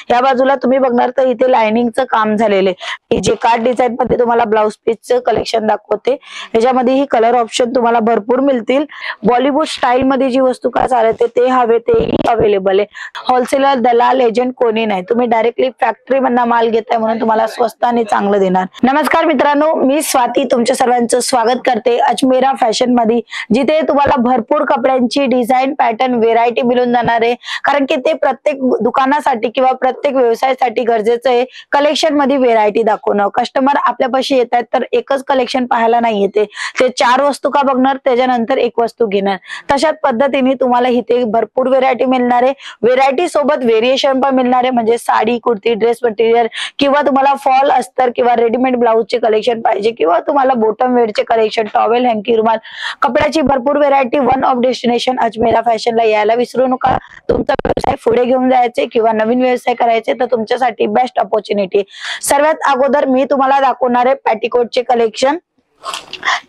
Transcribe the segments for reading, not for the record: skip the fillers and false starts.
या बाजूला तुम्ही बघणार तर इथे लाइनिंगचं काम झालेलं आहे। जे कार्ड डिझाइन मध्ये तुम्हाला ब्लाउज पीसचं कलेक्शन दाखवते, याच्यामध्ये ही कलर ऑप्शन तुम्हाला भरपूर मिळतील। बॉलिवूड स्टाईल मध्ये जी वस्तू काय चालते ते हवे तेही अवेलेबल आहे। होलसेलर, दलाल, एजंट कोणी नाही, तुम्ही डायरेक्टली फॅक्टरी मधून माल घेताय म्हणून तुम्हाला स्वस्त आणि चांगलं देणार। नमस्कार मित्रांनो, मी स्वाती तुमच्या सर्वांचं स्वागत करते अजमेरा फॅशन मध्ये, जिथे तुम्हाला भरपूर कपड्यांची डिझाईन, पॅटर्न, व्हेरायटी मिळून जाणार आहे। कारण की ते प्रत्येक दुकानासाठी किंवा प्रत्येक व्यवसायासाठी गरजेचं आहे कलेक्शन मध्ये व्हेरायटी दाखवणं। कस्टमर आपल्यापाशी येतात तर एकच कलेक्शन पाहायला नाही येते, ते 4 वस्तू का बघणार, त्याच्यानंतर एक वस्तू घेणार। तशाच पद्धतीने तुम्हाला इथे भरपूर व्हेरायटी मिळणार आहे। व्हेरायटी सोबत व्हेरिएशन पण मिळणार आहे, म्हणजे साडी, कुर्ती, ड्रेस मटेरियल किंवा तुम्हाला फॉल, अस्तर किंवा रेडीमेड ब्लाउजचे कलेक्शन पाहिजे किंवा तुम्हाला बॉटम वेअरचे कलेक्शन, टॉवेल, हँकी, रुमाल, कपड्याची भरपूर variety. One of destination Ajmera फॅशनला यायला विसरू नका। तुमचा व्यवसाय पुढे घेऊन जायचे किंवा नवीन व्यवसाय करायचे तर तुमच्यासाठी बेस्ट अपॉर्च्युनिटी। सर्वात अगोदर मी तुम्हाला दाखवणार आहे पेटीकोटचे कलेक्शन।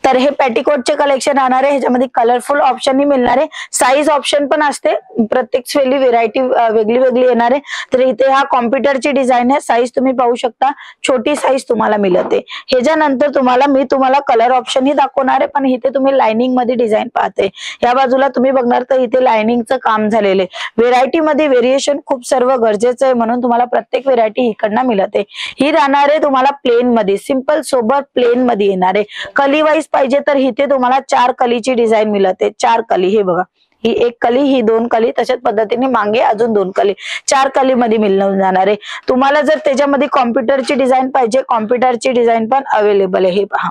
तर हे पेटीकोटचे कलेक्शन राहणार आहे, ह्याच्यामध्ये कलरफुल ऑप्शन ही मिळणार आहे, साईज ऑप्शन पण असते, प्रत्येक वेळी व्हेरायटी वेगळी वेगळी येणार आहे। तर इथे हा कॉम्प्युटरची डिझाईन आहे, साईज तुम्ही पाहू शकता, छोटी साईज तुम्हाला मिळते। ह्याच्यानंतर मी तुम्हाला कलर ऑप्शन ही दाखवणार आहे, पण इथे तुम्ही लाइनिंग मध्ये डिझाईन पाहते। या बाजूला तुम्ही बघणार तर इथे लाइनिंगचं काम झालेलं आहे। व्हेरायटी मध्ये व्हेरिएशन खूप सर्व गरजेचं आहे, म्हणून तुम्हाला प्रत्येक व्हेरायटी इकडनं मिळते। ही राहणार आहे तुम्हाला प्लेन मध्ये, सिंपल सोबत प्लेन मध्ये येणार आहे। कली वाईज पाहिजे तर इथे तुम्हाला 4 कलीची डिझाईन मिळते। 4 कली, हे बघा, ही 1 कली, ही 2 कली, तशाच पद्धतीने मागे अजून 2 कली, 4 कली मध्ये मिळून जाणार आहे। तुम्हाला जर त्याच्यामध्ये कॉम्प्युटरची डिझाईन पाहिजे, कॉम्प्युटरची डिझाईन पण अवेलेबल आहे। हे पहा,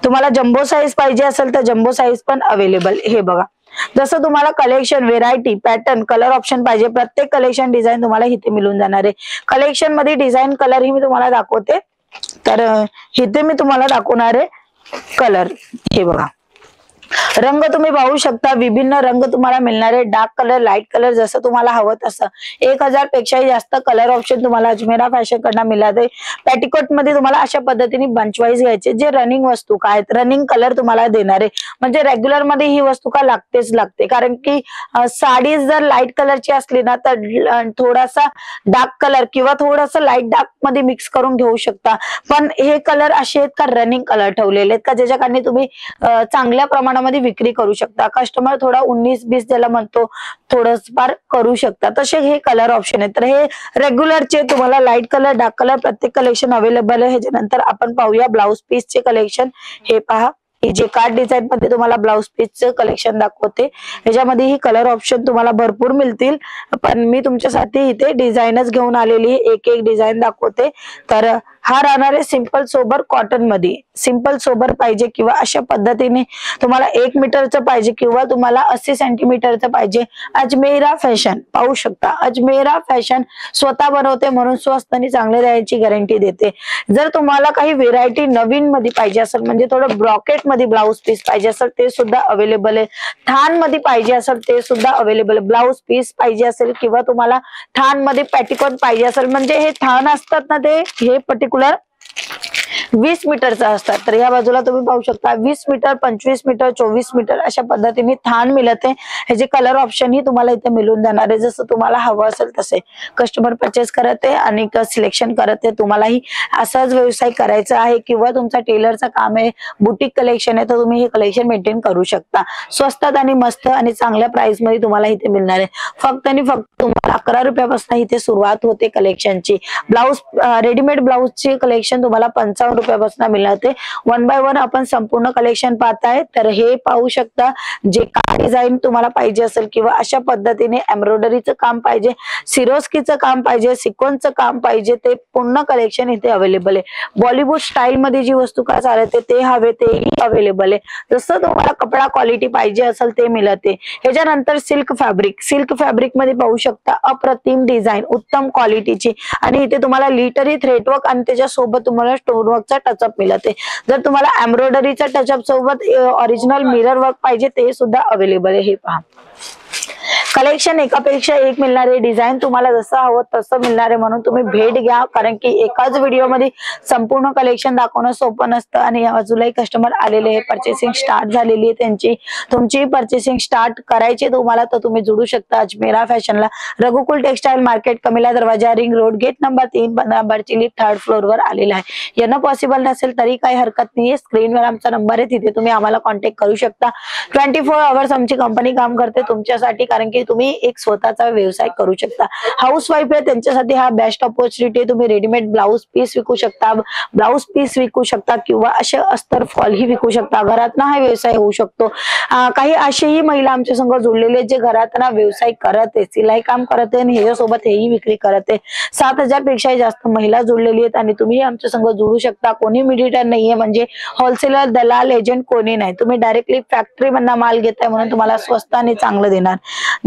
तुम्हाला जम्बो साईज पाहिजे असेल तर जम्बो साईज पण अवेलेबल, हे बघा। जसं तुम्हाला collection, variety, pattern, colour option पाहिजे, प्रत्येक कलेक्शन डिझाईन तुम्हाला इथे मिळून जाणार आहे। कलेक्शन मध्ये डिझाईन, कलर ही मी तुम्हाला दाखवते। तर इथे मी तुम्हाला दाखवणार आहे कलर, हे बघा, रंग तुम्ही पाहू शकता, विभिन्न रंग तुम्हाला मिळणार आहे, डार्क कलर, लाईट कलर, जसं तुम्हाला हवं तसं। 1000 पेक्षाही जास्त कलर ऑप्शन तुम्हाला अजमेरा फॅशन कडनं मिळते। पेटीकोट मध्ये तुम्हाला अशा पद्धतीने बंच वाईज घ्यायचे, जे रनिंग वस्तू काय रनिंग कलर तुम्हाला देणार आहे, म्हणजे रेग्युलर मध्ये ही वस्तू का लागतेच लागते। कारण की साडी जर लाईट कलरची असली ना तर थोडासा डार्क कलर किंवा थोडासा लाईट डार्क मध्ये मिक्स करून घेऊ शकता, पण हे कलर असे आहेत का रनिंग कलर ठेवलेले आहेत का, ज्याच्या कारणे तुम्ही चांगल्या प्रमाणामध्ये विक्री करू शकता। कस्टमर थोडा 19-20 ज्याला म्हणतो थोडंफार करू शकता, तसे हे कलर ऑप्शन आहेत। तर हे रेग्युलरचे तुम्हाला लाईट कलर, डार्क कलर प्रत्येक कलेक्शन अवेलेबल आहे। ह्याच्यानंतर आपण पाहूया ब्लाउज पीसचे कलेक्शन। हे पहा, जे कार्ड डिझाईन मध्ये तुम्हाला ब्लाउज पीसचं कलेक्शन दाखवते, ह्याच्यामध्ये ही कलर ऑप्शन तुम्हाला भरपूर मिळतील, पण मी तुमच्यासाठी इथे डिझाईनच घेऊन आलेली, एक एक डिझाईन दाखवते। तर हा राहणार आहे सिंपल सोबर कॉटन मध्ये, सिंपल सोबर पाहिजे किंवा अशा पद्धतीने तुम्हाला 1 मीटरचं पाहिजे किंवा तुम्हाला 80 सेंटीमीटरचं पाहिजे, अजमेरा फॅशन पाहू शकता। अजमेरा फॅशन स्वतः बनवते म्हणून स्वस्त आणि चांगले राहायची गॅरंटी देते। जर तुम्हाला काही व्हेरायटी नवीन मध्ये पाहिजे असेल, म्हणजे थोडं ब्रॉकेट मध्ये ब्लाउज पीस पाहिजे असेल ते सुद्धा अवेलेबल आहे, थान मध्ये पाहिजे असेल ते सुद्धा अवेलेबल आहे। ब्लाउज पीस पाहिजे असेल किंवा तुम्हाला थान मध्ये पेटीकोट पाहिजे असेल, म्हणजे हे थान असतात ना, ते हे पर्टिक्युलर 20 मीटरचा असतात। तर या बाजूला तुम्ही पाहू शकता 20 मीटर, 25 मीटर, 24 मीटर अशा पद्धतीने थान मिळते। ह्याचे कलर ऑप्शन ही तुम्हाला इथे मिळून जाणार आहे, जसं तुम्हाला हवं असेल तसे। कस्टमर परचेस करत आहे आणि सिलेक्शन करत आहे। तुम्हालाही असाच व्यवसाय करायचा आहे किंवा तुमचा टेलरचं काम आहे, बुटीक कलेक्शन आहे, तर तुम्ही हे कलेक्शन मेंटेन करू शकता। स्वस्तात आणि मस्त आणि चांगल्या प्राइस मध्ये तुम्हाला इथे मिळणार आहे। फक्त आणि फक्त तुम्हाला 11 रुपयापासून इथे सुरुवात होते कलेक्शनची। ब्लाउज, रेडीमेड ब्लाउजची कलेक्शन तुम्हाला 55 रुपयापासून मिळते। 1 बाय 1 आपण संपूर्ण कलेक्शन पाहताय। तर हे पाहू शकता, जे काय डिझाईन तुम्हाला पाहिजे असेल किंवा अशा पद्धतीने एम्ब्रॉयडरीचं काम पाहिजे, सिरोस्कीचं काम पाहिजे, सिक्वेन्सचं काम पाहिजे, ते पूर्ण कलेक्शन इथे अवेलेबल आहे। बॉलिवूड स्टाईल मध्ये जी वस्तू काय चालते ते हवे तेही अवेलेबल आहे। जसं तुम्हाला कपडा क्वालिटी पाहिजे असेल ते मिळते। ह्याच्यानंतर सिल्क फॅब्रिक, सिल्क फॅब्रिक मध्ये पाहू शकता अप्रतिम डिझाईन, उत्तम क्वालिटीची, आणि इथे तुम्हाला लिटरी थ्रेडवर्क आणि त्याच्या सोबत तुम्हाला स्टोन वर्कचा टचअप मिळते। जर तुम्हाला एम्ब्रॉयडरीचा टचअप सोबत ओरिजिनल मिरर वर्क पाहिजे ते सुद्धा अवेलेबल आहे। हे पहा, कलेक्शन एकापेक्षा एक मिळणार आहे, डिझाईन तुम्हाला जसं हवं तसं मिळणार आहे, म्हणून तुम्ही भेट घ्या. कारण की एकाच व्हिडिओमध्ये संपूर्ण कलेक्शन दाखवणं सोपं नसतं. आणि या बाजूलाही कस्टमर आलेले आहे, परचेसिंग स्टार्ट झालेली आहे त्यांची. तुमची परचेसिंग स्टार्ट करायची तुम्हाला तर तुम्ही जोडू शकता अजमेरा फॅशनला. Raghukul textile market, Kamela Darwaja, ring road, gate number 3, बर्चिली, 3rd फ्लोअरवर आलेला आहे. यांना पॉसिबल नसेल तरी काही हरकत नाहीये, स्क्रीनवर आमचा नंबर आहे, तिथे तुम्ही आम्हाला कॉन्टॅक्ट करू शकता. 24 आवर्स आमची कंपनी काम करते तुमच्यासाठी, कारण की तुम्ही एक स्वतःचा व्यवसाय करू शकता. हाऊस वाईफ आहे त्यांच्यासाठी हा बेस्ट ऑपॉर्च्युनिटी आहे. तुम्ही रेडीमेड ब्लाऊज पीस विकू शकता, ब्लाऊज पीस विकू शकता किंवा असे अस्तर फॉल ही विकू शकता. घरात हा व्यवसाय होऊ शकतो. काही असेही महिला आमच्या संग जोडलेले जे घरात व्यवसाय करत आहे, सिलाई काम करत आहे आणि ह्याच्यासोबत हेही विक्री करत आहे. 7,000 पेक्षा जास्त महिला जोडलेली आहेत आणि तुम्ही आमच्या संग जोडू शकता. कोणी मिडिएटर नाहीये, म्हणजे होलसेलर, दलाल, एजंट कोणी नाही. तुम्ही डायरेक्टली फॅक्टरी मधून माल घेताय म्हणून तुम्हाला स्वस्त आणि चांगलं देणार.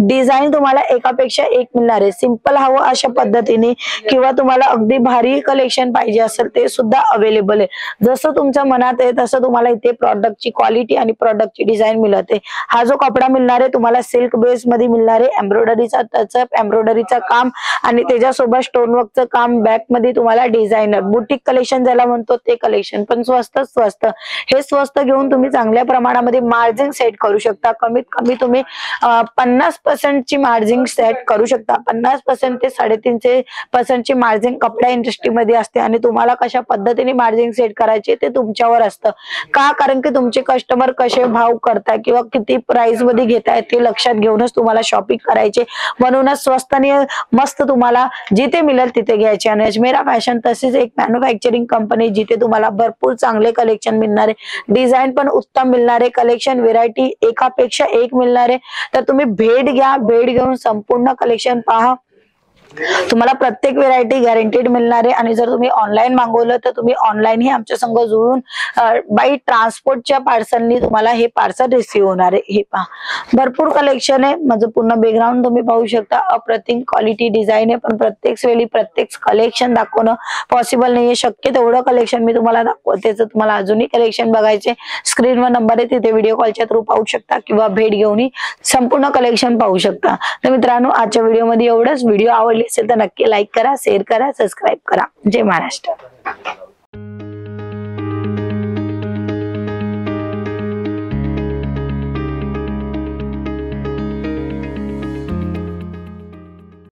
डिझाईन तुम्हाला एकापेक्षा एक मिळणार आहे. सिंपल हवं अशा पद्धतीने किंवा तुम्हाला अगदी भारी कलेक्शन पाहिजे असेल ते सुद्धा अवेलेबल आहे. जसं तुमच्या मनात आहे तसं तुम्हाला इथे प्रॉडक्टची क्वालिटी आणि प्रॉडक्टची डिझाईन मिळते. हा जो कपडा मिळणार आहे तुम्हाला सिल्क बेस मध्ये मिळणार आहे. एम्ब्रॉयडरीचा टचअप, एम्ब्रॉयडरीचं काम आणि त्याच्यासोबत स्टोनवर्कचं काम. बॅक मध्ये तुम्हाला डिझायनर बुटीक कलेक्शन ज्याला म्हणतो ते कलेक्शन, पण स्वस्त. हे स्वस्त घेऊन तुम्ही चांगल्या प्रमाणामध्ये मार्जिन सेट करू शकता. कमीत कमी तुम्ही 50% ची मार्जिन सेट करू शकता. 50% ते 3.5% ची मार्जिन कपडा इंडस्ट्रीमध्ये असते आणि तुम्हाला कशा पद्धतीने मार्जिन सेट करायचे ते तुमच्यावर असतं. का? कारण की तुमचे कस्टमर कसे भाव करताय किंवा किती प्राइस मध्ये घेताय ते लक्षात घेऊनच तुम्हाला शॉपिंग करायचे. म्हणूनच स्वस्त आणि मस्त तुम्हाला जिथे मिळेल तिथे घ्यायचे. आणि अजमेरा फॅशन तसेच एक मॅन्युफॅक्चरिंग कंपनी जिथे तुम्हाला भरपूर चांगले कलेक्शन मिळणार आहे, डिझाईन पण उत्तम मिळणार आहे, कलेक्शन व्हेरायटी एकापेक्षा एक मिळणार आहे. तर तुम्ही भेट घ्या, भेट घेऊन संपूर्ण कलेक्शन पहा. तुम्हाला प्रत्येक व्हेरायटी गॅरंटेड मिळणार आहे. आणि जर तुम्ही ऑनलाईन मागवलं तर तुम्ही ऑनलाईन ही आमच्या संग जोडून बाय ट्रान्सपोर्टच्या पार्सलनी तुम्हाला हे पार्सल रिसीव्ह होणार आहे. हे पहा, भरपूर कलेक्शन आहे. माझं पूर्ण बॅकग्राऊंड तुम्ही पाहू शकता. अप्रतिम क्वालिटी डिझाईन आहे, पण प्रत्येक वेळी प्रत्येक कलेक्शन दाखवणं पॉसिबल नाहीये. शक्य तेवढं कलेक्शन मी तुम्हाला दाखवते. जर तुम्हाला अजूनही कलेक्शन बघायचे, स्क्रीनवर नंबर आहे, तिथे व्हिडिओ कॉलच्या थ्रू पाहू शकता किंवा भेट घेऊनही संपूर्ण कलेक्शन पाहू शकता. तर मित्रांनो, आजच्या व्हिडिओमध्ये एवढंच. व्हिडिओ आवडली असेल तर नक्की लाईक करा, शेअर करा, सबस्क्राईब करा. जय महाराष्ट्र.